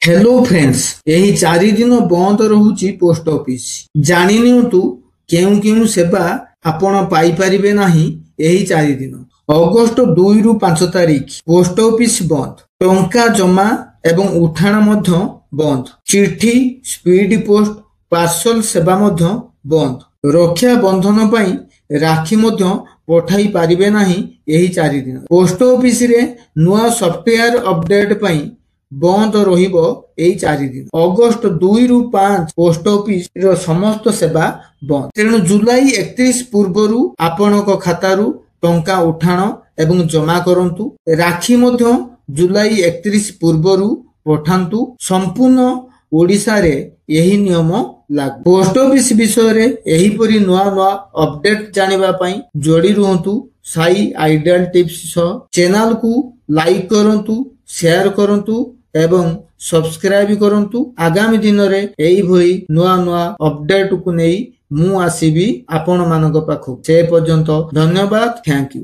Hello friends, यही 4 दिन बंद रहुची पोस्ट ऑफिस। जानी नियंतु केउ केउ सेवा आपण पाई परिबे नाही यही 4 दिन। अगस्त 2 रु 5 तारिख पोस्ट ऑफिस बंद। टंका जमा एवं उठाण मध्य बंद। चिट्ठी, स्पीड पोस्ट, पार्सल सेवा मध्य बंद। रक्षा बंधन पई राखी मध्य पठाई पारिबे नाही यही 4 दिन। पोस्ट ऑफिस रे नुआ सॉफ्टवेयर अपडेट पई बंद रहिबो एई 4 दिन। अगस्त 2 रु 5 पोस्ट ऑफिस रो समस्त सेवा बंद। तेणु जुलाई 31 पूर्वरु आपणक खातारू टंका उठाण एवं जमा करंतु। राखी मध्य जुलाई 31 पूर्वरु पठांतु। संपूर्ण ओडिसा रे यही नियम लागू। पोस्ट ऑफिस विषय रे एही परी नुआ नुआ अपडेट जानिबा पई जोड़ी रुहंतु साई आइडियल टिप्स सह। चैनल को लाइक करंतु, शेयर करंतु एवं सब्सक्राइब करंतु। आगामी दिन रे एही भई नुआ नुआ अपडेट को नेई मु आसीबी आपण मानक पाखो। से पर्यंत धन्यवाद। Thank you.